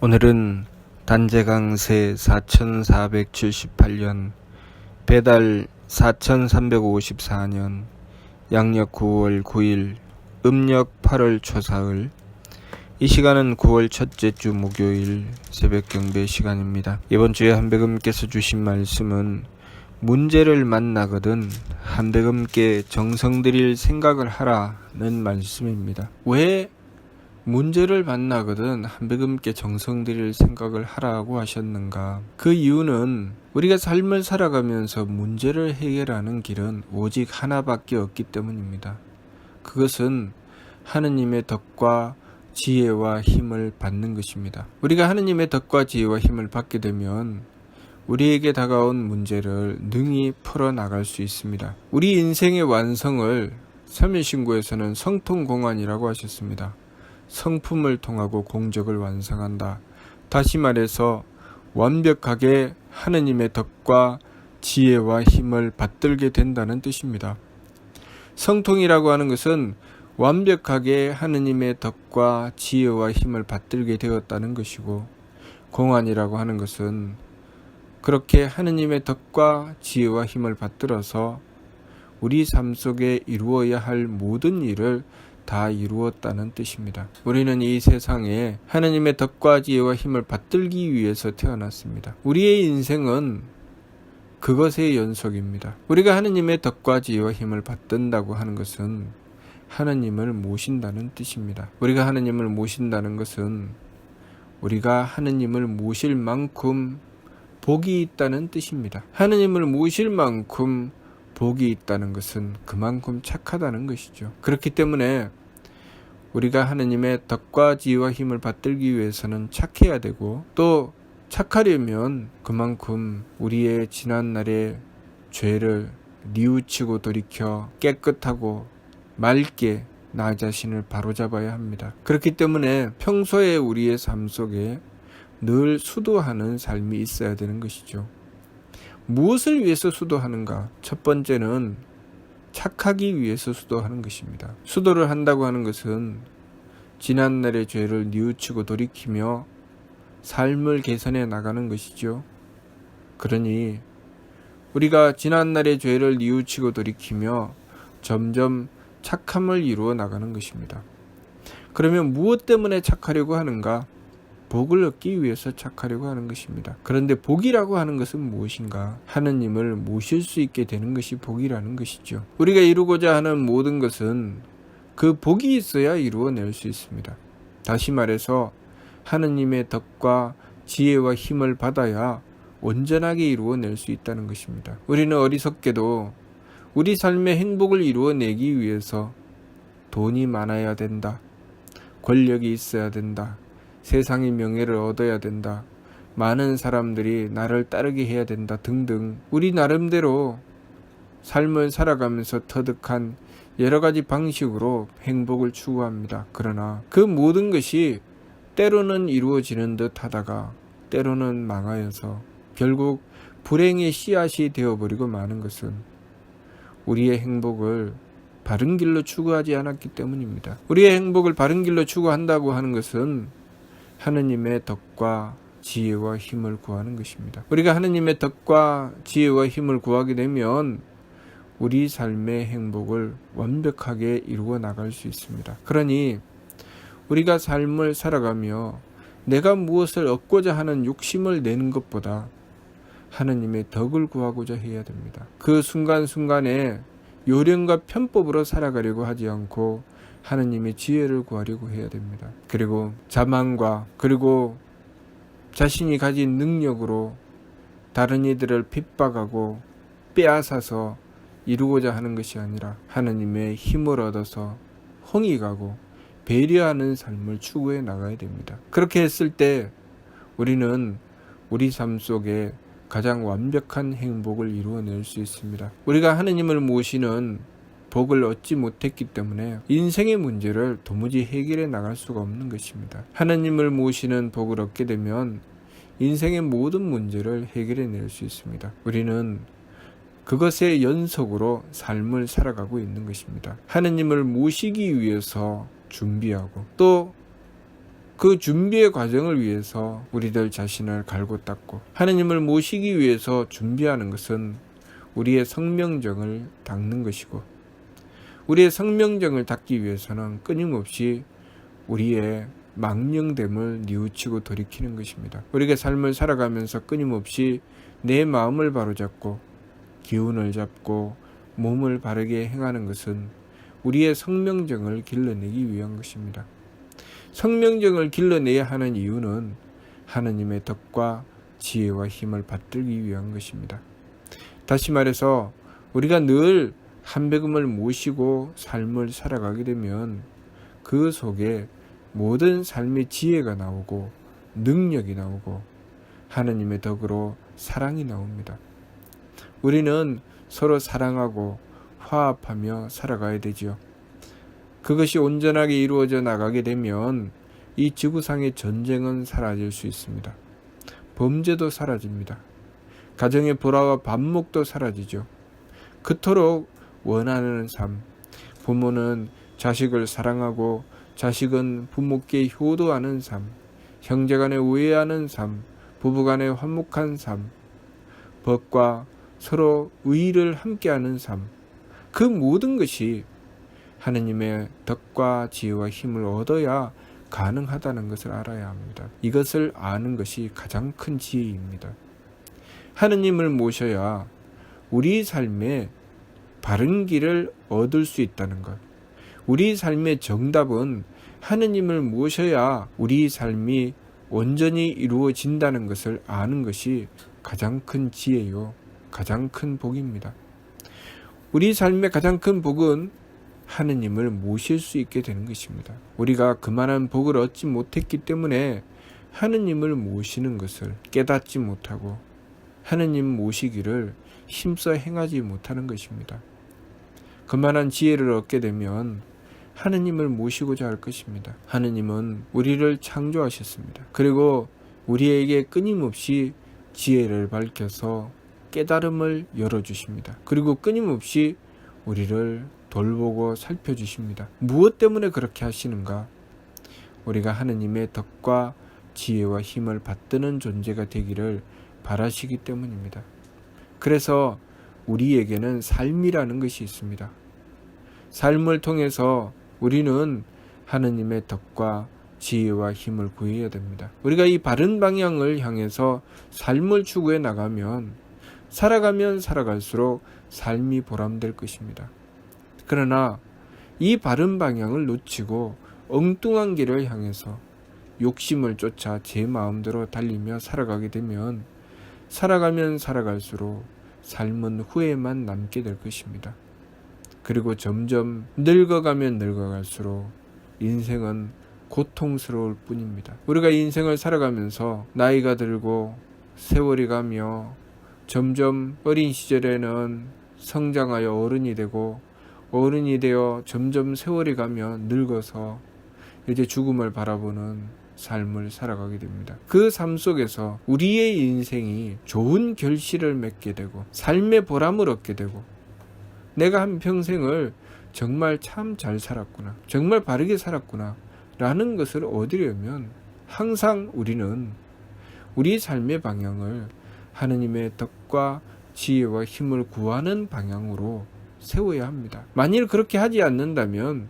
오늘은 단재강세 4478년 배달 4354년 양력 9월 9일 음력 8월 초사흘. 이 시간은 9월 첫째 주 목요일 새벽 경배 시간입니다. 이번 주에 한백음께서 주신 말씀은 문제를 만나거든 한백음께 정성 들일 생각을 하라는 말씀입니다. 왜 문제를 만나거든 한백음께 정성 들일 생각을 하라고 하셨는가? 그 이유는 우리가 삶을 살아가면서 문제를 해결하는 길은 오직 하나밖에 없기 때문입니다. 그것은 하느님의 덕과 지혜와 힘을 받는 것입니다. 우리가 하느님의 덕과 지혜와 힘을 받게 되면 우리에게 다가온 문제를 능히 풀어나갈 수 있습니다. 우리 인생의 완성을 설면신구에서는 성통공안이라고 하셨습니다. 성품을 통하고 공적을 완성한다. 다시 말해서 완벽하게 하느님의 덕과 지혜와 힘을 받들게 된다는 뜻입니다. 성통이라고 하는 것은 완벽하게 하느님의 덕과 지혜와 힘을 받들게 되었다는 것이고, 공안이라고 하는 것은 그렇게 하느님의 덕과 지혜와 힘을 받들어서 우리 삶 속에 이루어야 할 모든 일을 다 이루었다는 뜻입니다. 우리는 이 세상에 하느님의 덕과 지혜와 힘을 받들기 위해서 태어났습니다. 우리의 인생은 그것의 연속입니다. 우리가 하느님의 덕과 지혜와 힘을 받든다고 하는 것은 하느님을 모신다는 뜻입니다. 우리가 하느님을 모신다는 것은 우리가 하느님을 모실 만큼 복이 있다는 뜻입니다. 하느님을 모실 만큼 복이 있다는 것은 그만큼 착하다는 것이죠. 그렇기 때문에 우리가 하느님의 덕과 지혜와 힘을 받들기 위해서는 착해야 되고, 또 착하려면 그만큼 우리의 지난날의 죄를 뉘우치고 돌이켜 깨끗하고 맑게 나 자신을 바로잡아야 합니다. 그렇기 때문에 평소에 우리의 삶 속에 늘 수도하는 삶이 있어야 되는 것이죠. 무엇을 위해서 수도하는가? 첫 번째는 착하기 위해서 수도하는 것입니다. 수도를 한다고 하는 것은 지난날의 죄를 뉘우치고 돌이키며 삶을 개선해 나가는 것이죠. 그러니 우리가 지난날의 죄를 뉘우치고 돌이키며 점점 착함을 이루어 나가는 것입니다. 그러면 무엇 때문에 착하려고 하는가? 복을 얻기 위해서 착하려고 하는 것입니다. 그런데 복이라고 하는 것은 무엇인가? 하느님을 모실 수 있게 되는 것이 복이라는 것이죠. 우리가 이루고자 하는 모든 것은 그 복이 있어야 이루어낼 수 있습니다. 다시 말해서 하느님의 덕과 지혜와 힘을 받아야 온전하게 이루어낼 수 있다는 것입니다. 우리는 어리석게도 우리 삶의 행복을 이루어내기 위해서 돈이 많아야 된다, 권력이 있어야 된다, 세상의 명예를 얻어야 된다, 많은 사람들이 나를 따르게 해야 된다 등등 우리 나름대로 삶을 살아가면서 터득한 여러 가지 방식으로 행복을 추구합니다. 그러나 그 모든 것이 때로는 이루어지는 듯 하다가 때로는 망하여서 결국 불행의 씨앗이 되어버리고 마는 것은 우리의 행복을 바른 길로 추구하지 않았기 때문입니다. 우리의 행복을 바른 길로 추구한다고 하는 것은 하느님의 덕과 지혜와 힘을 구하는 것입니다. 우리가 하느님의 덕과 지혜와 힘을 구하게 되면 우리 삶의 행복을 완벽하게 이루어 나갈 수 있습니다. 그러니 우리가 삶을 살아가며 내가 무엇을 얻고자 하는 욕심을 내는 것보다 하느님의 덕을 구하고자 해야 됩니다. 그 순간순간에 요령과 편법으로 살아가려고 하지 않고 하느님의 지혜를 구하려고 해야 됩니다. 그리고 자만과 그리고 자신이 가진 능력으로 다른 이들을 핍박하고 빼앗아서 이루고자 하는 것이 아니라 하느님의 힘을 얻어서 홍이 가고 배려하는 삶을 추구해 나가야 됩니다. 그렇게 했을 때 우리는 우리 삶 속에 가장 완벽한 행복을 이루어낼 수 있습니다. 우리가 하느님을 모시는 복을 얻지 못했기 때문에 인생의 문제를 도무지 해결해 나갈 수가 없는 것입니다. 하느님을 모시는 복을 얻게 되면 인생의 모든 문제를 해결해 낼 수 있습니다. 우리는 그것의 연속으로 삶을 살아가고 있는 것입니다. 하느님을 모시기 위해서 준비하고 또 그 준비의 과정을 위해서 우리들 자신을 갈고 닦고 하느님을 모시기 위해서 준비하는 것은 우리의 성명정을 닦는 것이고, 우리의 성명정을 닦기 위해서는 끊임없이 우리의 망령됨을 뉘우치고 돌이키는 것입니다. 우리가 삶을 살아가면서 끊임없이 내 마음을 바로잡고 기운을 잡고 몸을 바르게 행하는 것은 우리의 성명정을 길러내기 위한 것입니다. 성명정을 길러내야 하는 이유는 하느님의 덕과 지혜와 힘을 받들기 위한 것입니다. 다시 말해서 우리가 늘 한백음을 모시고 삶을 살아가게 되면 그 속에 모든 삶의 지혜가 나오고 능력이 나오고 하느님의 덕으로 사랑이 나옵니다. 우리는 서로 사랑하고 화합하며 살아가야 되지요. 그것이 온전하게 이루어져 나가게 되면 이 지구상의 전쟁은 사라질 수 있습니다. 범죄도 사라집니다. 가정의 불화와 반목도 사라지죠. 그토록 원하는 삶, 부모는 자식을 사랑하고 자식은 부모께 효도하는 삶, 형제간에 우애하는 삶, 부부간에 화목한 삶, 법과 서로 의의를 함께하는 삶, 그 모든 것이 하느님의 덕과 지혜와 힘을 얻어야 가능하다는 것을 알아야 합니다. 이것을 아는 것이 가장 큰 지혜입니다. 하느님을 모셔야 우리 삶에 바른 길을 얻을 수 있다는 것. 우리 삶의 정답은 하느님을 모셔야 우리 삶이 온전히 이루어진다는 것을 아는 것이 가장 큰 지혜요, 가장 큰 복입니다. 우리 삶의 가장 큰 복은 하느님을 모실 수 있게 되는 것입니다. 우리가 그만한 복을 얻지 못했기 때문에 하느님을 모시는 것을 깨닫지 못하고 하느님 모시기를 힘써 행하지 못하는 것입니다. 그만한 지혜를 얻게 되면 하느님을 모시고자 할 것입니다. 하느님은 우리를 창조하셨습니다. 그리고 우리에게 끊임없이 지혜를 밝혀서 깨달음을 열어주십니다. 그리고 끊임없이 우리를 돌보고 살펴주십니다. 무엇 때문에 그렇게 하시는가? 우리가 하느님의 덕과 지혜와 힘을 받드는 존재가 되기를 바라시기 때문입니다. 그래서 우리에게는 삶이라는 것이 있습니다. 삶을 통해서 우리는 하느님의 덕과 지혜와 힘을 구해야 됩니다. 우리가 이 바른 방향을 향해서 삶을 추구해 나가면 살아가면 살아갈수록 삶이 보람될 것입니다. 그러나 이 바른 방향을 놓치고 엉뚱한 길을 향해서 욕심을 쫓아 제 마음대로 달리며 살아가게 되면 살아가면 살아갈수록 삶은 후회만 남게 될 것입니다. 그리고 점점 늙어가면 늙어갈수록 인생은 고통스러울 뿐입니다. 우리가 인생을 살아가면서 나이가 들고 세월이 가며 점점 어린 시절에는 성장하여 어른이 되고 어른이 되어 점점 세월이 가며 늙어서 이제 죽음을 바라보는 삶을 살아가게 됩니다. 그 삶 속에서 우리의 인생이 좋은 결실을 맺게 되고 삶의 보람을 얻게 되고 내가 한 평생을 정말 참 잘 살았구나, 정말 바르게 살았구나 라는 것을 얻으려면 항상 우리는 우리 삶의 방향을 하느님의 덕과 지혜와 힘을 구하는 방향으로 세워야 합니다. 만일 그렇게 하지 않는다면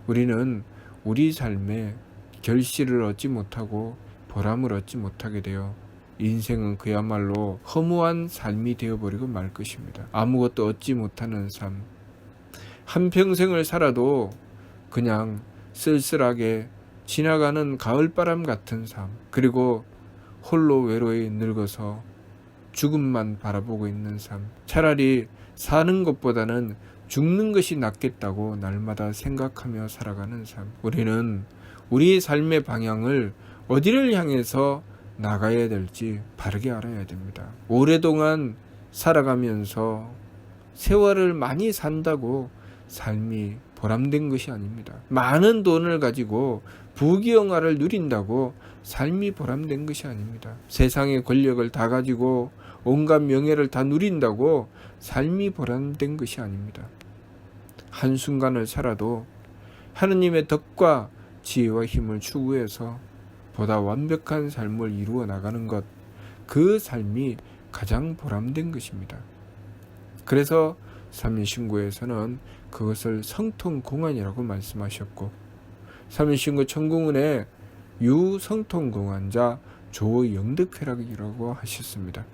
우리는 우리 삶에 결실을 얻지 못하고 보람을 얻지 못하게 되어 인생은 그야말로 허무한 삶이 되어버리고 말 것입니다. 아무것도 얻지 못하는 삶, 한평생을 살아도 그냥 쓸쓸하게 지나가는 가을바람 같은 삶, 그리고 홀로 외로이 늙어서 죽음만 바라보고 있는 삶, 차라리 사는 것보다는 죽는 것이 낫겠다고 날마다 생각하며 살아가는 삶. 우리는 우리의 삶의 방향을 어디를 향해서 나가야 될지 바르게 알아야 됩니다. 오랫동안 살아가면서 세월을 많이 산다고 삶이 보람된 것이 아닙니다. 많은 돈을 가지고 부귀영화를 누린다고 삶이 보람된 것이 아닙니다. 세상의 권력을 다 가지고 온갖 명예를 다 누린다고 삶이 보람된 것이 아닙니다. 한순간을 살아도 하느님의 덕과 지혜와 힘을 추구해서 보다 완벽한 삶을 이루어 나가는 것, 그 삶이 가장 보람된 것입니다. 그래서 삼일신구에서는 그것을 성통공안이라고 말씀하셨고, 삼일신구 청궁은의 유성통공안자 조영득회락이라고 하셨습니다.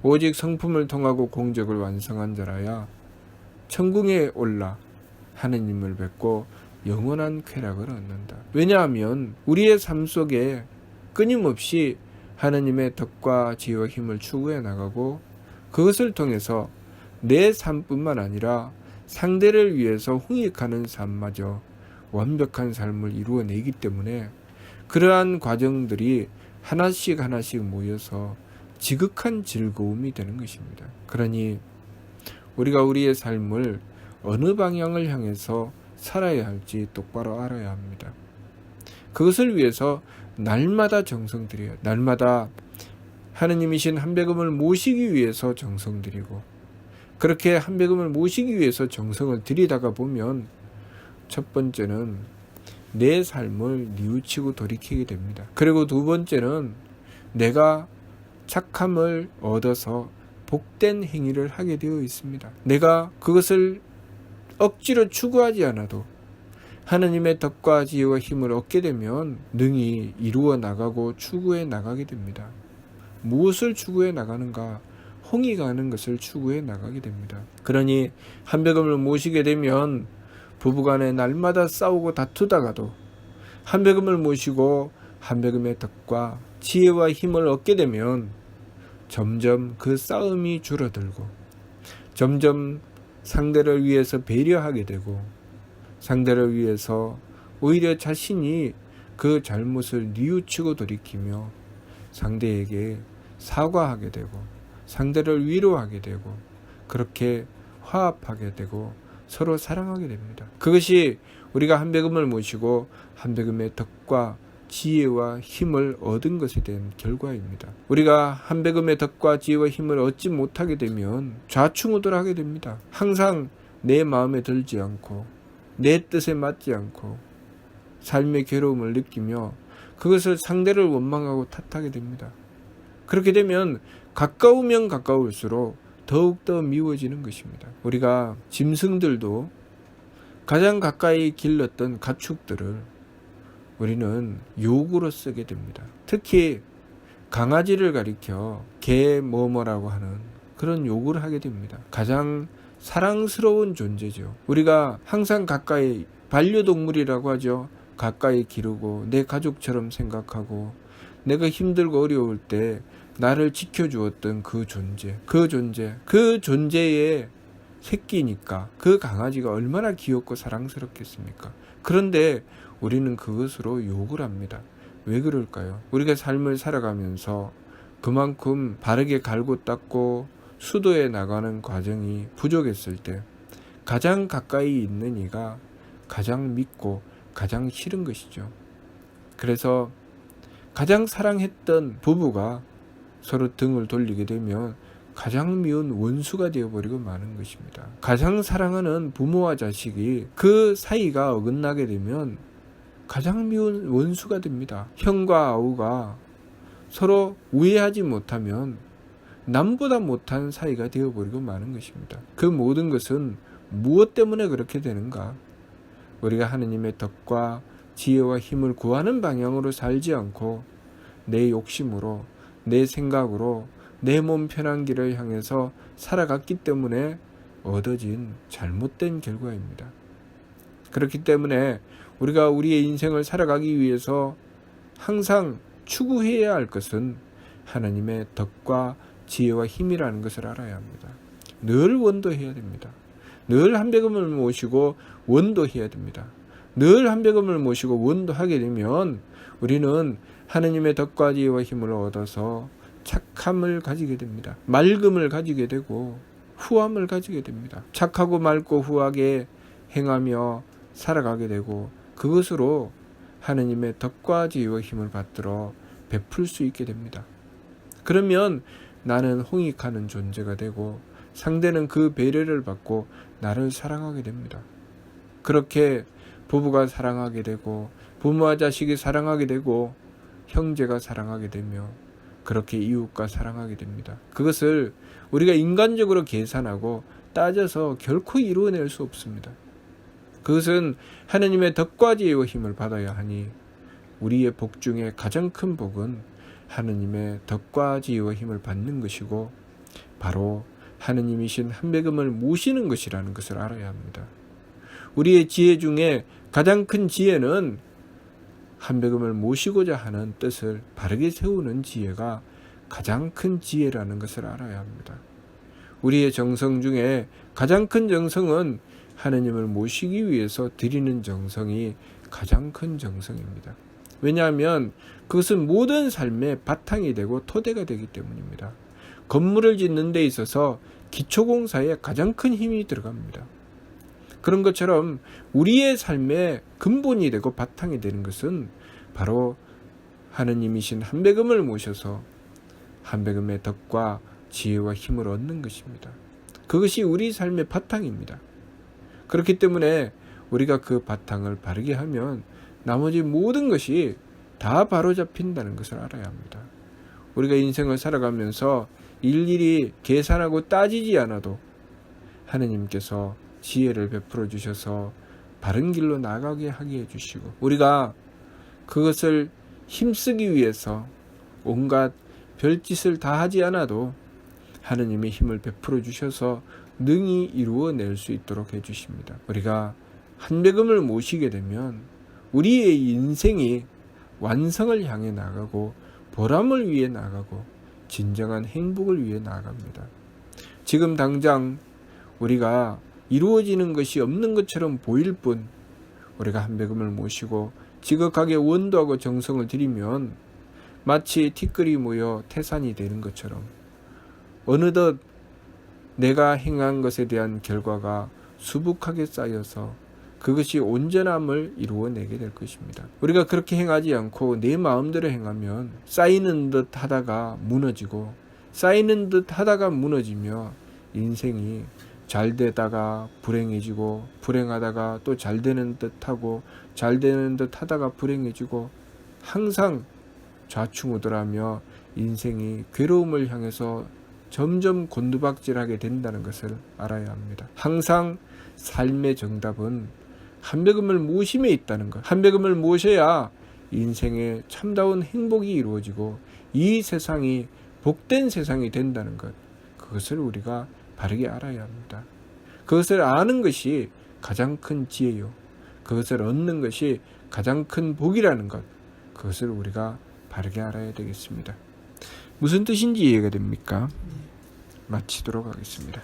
오직 성품을 통하고 공적을 완성한 자라야 천궁에 올라 하느님을 뵙고 영원한 쾌락을 얻는다. 왜냐하면 우리의 삶 속에 끊임없이 하느님의 덕과 지혜와 힘을 추구해 나가고, 그것을 통해서 내 삶뿐만 아니라 상대를 위해서 홍익하는 삶마저 완벽한 삶을 이루어내기 때문에 그러한 과정들이 하나씩 하나씩 모여서 지극한 즐거움이 되는 것입니다. 그러니 우리가 우리의 삶을 어느 방향을 향해서 살아야 할지 똑바로 알아야 합니다. 그것을 위해서 날마다 정성 들여야, 날마다 하느님이신 한배금을 모시기 위해서 정성 들이고, 그렇게 한배금을 모시기 위해서 정성을 들이다가 보면 첫 번째는 내 삶을 뉘우치고 돌이키게 됩니다. 그리고 두 번째는 내가 착함을 얻어서 복된 행위를 하게 되어 있습니다. 내가 그것을 억지로 추구하지 않아도 하느님의 덕과 지혜와 힘을 얻게 되면 능히 이루어 나가고 추구해 나가게 됩니다. 무엇을 추구해 나가는가? 홍익하는 것을 추구해 나가게 됩니다. 그러니 한배금을 모시게 되면 부부간에 날마다 싸우고 다투다가도 한배금을 모시고 한배금의 덕과 지혜와 힘을 얻게 되면 점점 그 싸움이 줄어들고, 점점 상대를 위해서 배려하게 되고, 상대를 위해서 오히려 자신이 그 잘못을 뉘우치고 돌이키며 상대에게 사과하게 되고, 상대를 위로하게 되고, 그렇게 화합하게 되고 서로 사랑하게 됩니다. 그것이 우리가 한배금을 모시고 한배금의 덕과 지혜와 힘을 얻은 것에 대한 결과입니다. 우리가 한배금의 덕과 지혜와 힘을 얻지 못하게 되면 좌충우돌하게 됩니다. 항상 내 마음에 들지 않고 내 뜻에 맞지 않고 삶의 괴로움을 느끼며 그것을 상대를 원망하고 탓하게 됩니다. 그렇게 되면 가까우면 가까울수록 더욱더 미워지는 것입니다. 우리가 짐승들도 가장 가까이 길렀던 가축들을 우리는 욕으로 쓰게 됩니다. 특히 강아지를 가리켜 개 뭐뭐라고 하는 그런 욕을 하게 됩니다. 가장 사랑스러운 존재죠. 우리가 항상 가까이, 반려동물이라고 하죠. 가까이 기르고 내 가족처럼 생각하고 내가 힘들고 어려울 때 나를 지켜주었던 그 존재의 새끼니까 그 강아지가 얼마나 귀엽고 사랑스럽겠습니까? 그런데 우리는 그것으로 욕을 합니다. 왜 그럴까요? 우리가 삶을 살아가면서 그만큼 바르게 갈고 닦고 수도에 나가는 과정이 부족했을 때 가장 가까이 있는 이가 가장 믿고 가장 싫은 것이죠. 그래서 가장 사랑했던 부부가 서로 등을 돌리게 되면 가장 미운 원수가 되어버리고 마는 것입니다. 가장 사랑하는 부모와 자식이 그 사이가 어긋나게 되면 가장 미운 원수가 됩니다. 형과 아우가 서로 우애하지 못하면 남보다 못한 사이가 되어버리고 마는 것입니다. 그 모든 것은 무엇 때문에 그렇게 되는가? 우리가 하느님의 덕과 지혜와 힘을 구하는 방향으로 살지 않고 내 욕심으로, 내 생각으로 내 몸 편한 길을 향해서 살아갔기 때문에 얻어진 잘못된 결과입니다. 그렇기 때문에 우리가 우리의 인생을 살아가기 위해서 항상 추구해야 할 것은 하나님의 덕과 지혜와 힘이라는 것을 알아야 합니다. 늘 원도해야 됩니다. 늘 한배금을 모시고 원도해야 됩니다. 늘 한배금을 모시고 원도하게 되면 우리는 하느님의 덕과 지혜와 힘을 얻어서 착함을 가지게 됩니다. 맑음을 가지게 되고 후함을 가지게 됩니다. 착하고 맑고 후하게 행하며 살아가게 되고 그것으로 하느님의 덕과 지혜와 힘을 받들어 베풀 수 있게 됩니다. 그러면 나는 홍익하는 존재가 되고 상대는 그 배려를 받고 나를 사랑하게 됩니다. 그렇게 부부가 사랑하게 되고 부모와 자식이 사랑하게 되고 형제가 사랑하게 되며 그렇게 이웃과 사랑하게 됩니다. 그것을 우리가 인간적으로 계산하고 따져서 결코 이루어낼 수 없습니다. 그것은 하느님의 덕과 지혜와 힘을 받아야 하니 우리의 복 중에 가장 큰 복은 하느님의 덕과 지혜와 힘을 받는 것이고 바로 하느님이신 한배금을 모시는 것이라는 것을 알아야 합니다. 우리의 지혜 중에 가장 큰 지혜는 한배금을 모시고자 하는 뜻을 바르게 세우는 지혜가 가장 큰 지혜라는 것을 알아야 합니다. 우리의 정성 중에 가장 큰 정성은 하느님을 모시기 위해서 드리는 정성이 가장 큰 정성입니다. 왜냐하면 그것은 모든 삶의 바탕이 되고 토대가 되기 때문입니다. 건물을 짓는 데 있어서 기초공사에 가장 큰 힘이 들어갑니다. 그런 것처럼 우리의 삶의 근본이 되고 바탕이 되는 것은 바로 하느님이신 한배금을 모셔서 한배금의 덕과 지혜와 힘을 얻는 것입니다. 그것이 우리 삶의 바탕입니다. 그렇기 때문에 우리가 그 바탕을 바르게 하면 나머지 모든 것이 다 바로잡힌다는 것을 알아야 합니다. 우리가 인생을 살아가면서 일일이 계산하고 따지지 않아도 하느님께서 지혜를 베풀어 주셔서 바른 길로 나가게 하게 해주시고 우리가 그것을 힘쓰기 위해서 온갖 별짓을 다 하지 않아도 하느님의 힘을 베풀어 주셔서 능히 이루어낼 수 있도록 해주십니다. 우리가 한배금을 모시게 되면 우리의 인생이 완성을 향해 나가고 보람을 위해 나가고 진정한 행복을 위해 나갑니다. 지금 당장 우리가 이루어지는 것이 없는 것처럼 보일 뿐 우리가 한배금을 모시고 지극하게 원도하고 정성을 들이면 마치 티끌이 모여 태산이 되는 것처럼 어느덧 내가 행한 것에 대한 결과가 수북하게 쌓여서 그것이 온전함을 이루어내게 될 것입니다. 우리가 그렇게 행하지 않고 내 마음대로 행하면 쌓이는 듯 하다가 무너지고 쌓이는 듯 하다가 무너지며 인생이 잘 되다가 불행해지고 불행하다가 또 잘 되는 듯 하고 잘 되는 듯 하다가 불행해지고 항상 좌충우돌하며 인생이 괴로움을 향해서 점점 곤두박질하게 된다는 것을 알아야 합니다. 항상 삶의 정답은 한배금을 모심에 있다는 것. 한배금을 모셔야 인생의 참다운 행복이 이루어지고 이 세상이 복된 세상이 된다는 것. 그것을 우리가 바르게 알아야 합니다. 그것을 아는 것이 가장 큰 지혜요. 그것을 얻는 것이 가장 큰 복이라는 것. 그것을 우리가 바르게 알아야 되겠습니다. 무슨 뜻인지 이해가 됩니까? 마치도록 하겠습니다.